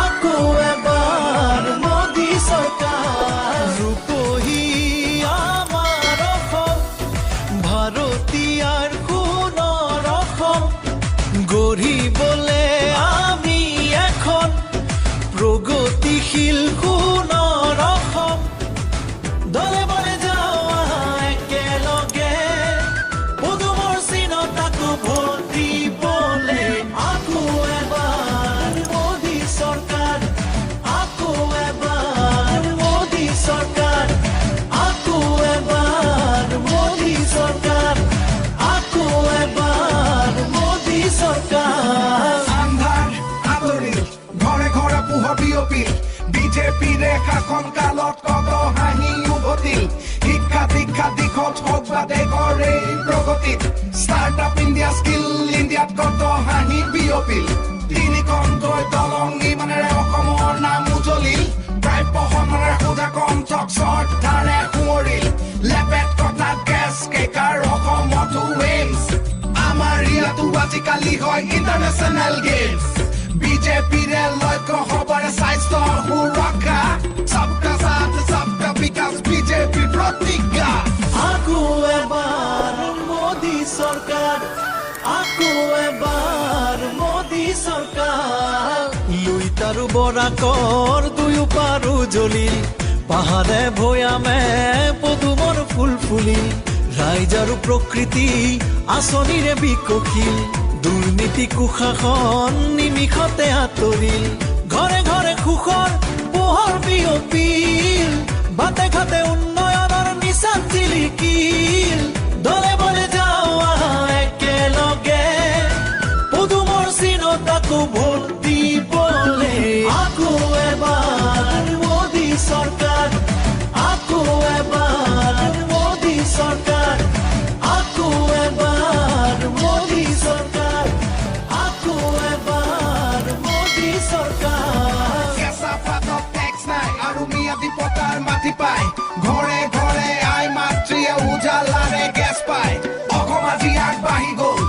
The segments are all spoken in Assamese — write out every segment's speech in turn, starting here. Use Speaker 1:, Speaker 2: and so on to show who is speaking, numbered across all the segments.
Speaker 1: আকৌ এবাৰ মোদী চৰকাৰ ৰূপহী আমাৰ অসম ভাৰতীয়াৰ সোণৰ অসম গঢ়িবলে আমি এখন প্ৰগতিশীল সোণৰ অসম দলে বলে যাওঁ একেলগে পদুমৰ চিনত আকৌ ভোট দিবলে আকৌ এবাৰ মোদী চৰকাৰ আকৌ এবাৰ মোদী চৰকাৰ আকৌ এবাৰ মোদী চৰকাৰ আকৌ এবাৰ মোদী চৰকাৰ
Speaker 2: আন্ধাৰ আঁতৰিল ঘৰে ঘৰে পোহৰ বিয়পিল বিজেপিৰে শাসন কালত কত হাঁহি উভতিল শিক্ষা দীক্ষা দিশত হওক বা দেশৰ এই প্ৰগতিত ষ্টাৰ্টআপ ইণ্ডিয়া স্কিল ইণ্ডিয়াত কত হাঁহি বিয়পিল তিনিখনকৈ দলং নিৰ্মাণেৰে অসমৰ নাম উজ্বলিল প্ৰায় পহমৰে সোধা কণ্ঠক শ্ৰদ্ধাৰে সোঁৱৰিল লেপেট কটা গেছ কেকাৰ অসমতো এইমছ আমাৰ ইয়াতো আজিকালি হয় ইণ্টাৰনেশ্যনেল গেমছ বিজেপিৰে লক্ষ্য হবৰে স্বাস্থ্য সুৰক্ষা সবকা সাথ সবকা বিকাশ বিজেপিৰ প্ৰতিজ্ঞা
Speaker 1: আকৌ এবাৰ মোদী চৰকাৰ আকৌ এবাৰ মোদী চৰকাৰ লুইতাৰু বৰাকৰ দুয়ো পাৰো জ্বলিল পাহাৰে ভৈয়ামে পদুমৰ ফুল ফুলিল ৰাইজ আৰু প্ৰকৃতি আঁচনিৰে বিকশিল দুৰ্নীতি কুশাসন নিমিষতে আঁতৰিল ঘৰে ঘৰে সুখৰ পোহৰ বিয়পিল বাটে ঘাটে উন্নয়নৰ নিচান জিলিকিল দলে বলে যাওঁ একেলগে পদুমৰ চিনত আকৌ ভোট দিবলে আকৌ এবাৰ মোদী চৰকাৰ আকৌ এবাৰ মোদী চৰকাৰ আকৌ এবাৰ মোদী চৰকাৰ আকৌ এবাৰ মোদী চৰকাৰ
Speaker 2: কেঁচা পাতত টেক্স নাই আৰু মিয়াদী পতাৰ মাটি পায় ঘৰে ঘৰে আই মাতৃয়ে উজালাৰে গেছ পায় অসম আজি আগবাঢ়ি গ'ল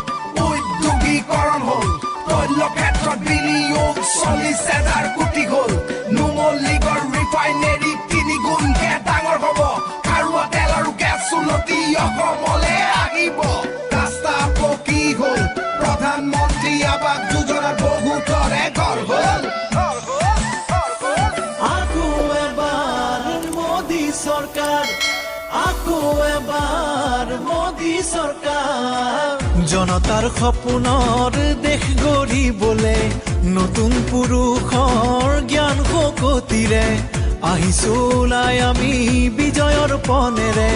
Speaker 2: উদ্যোগীকৰণ হ'ল তৈল ক্ষেত্ৰত বিনিয়োগ 40,000 কোটি হ'ল নুমলীগড় ৰিফাইনেৰী 3 গুণকে ডাঙৰ হ'ব খাৰুৱা তেল আৰু গেছ উন্নতি অসমলে আহিব ৰাস্তা পকী হ'ল প্ৰধানমন্ত্ৰী আৱাস যোজনাৰ বহুতৰে ঘৰ হ'ল
Speaker 1: আকৌ এবাৰ মোদী চৰকাৰ আকৌ এবাৰ মোদী চৰকাৰ জনতাৰ সপোনৰ দেশ গঢ়িবলে নতুন পুৰুষৰ জ্ঞান শক্তিৰে আহিছো ওলাই আমি বিজয়ৰ পনেৰে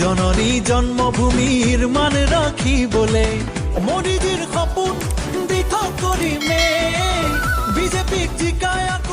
Speaker 1: জননী জন্মভূমিৰ মান ৰাখিবলে মোদীজীৰ সপোন দিঠক কৰিমে বিজেপিক জিকাই আকৌ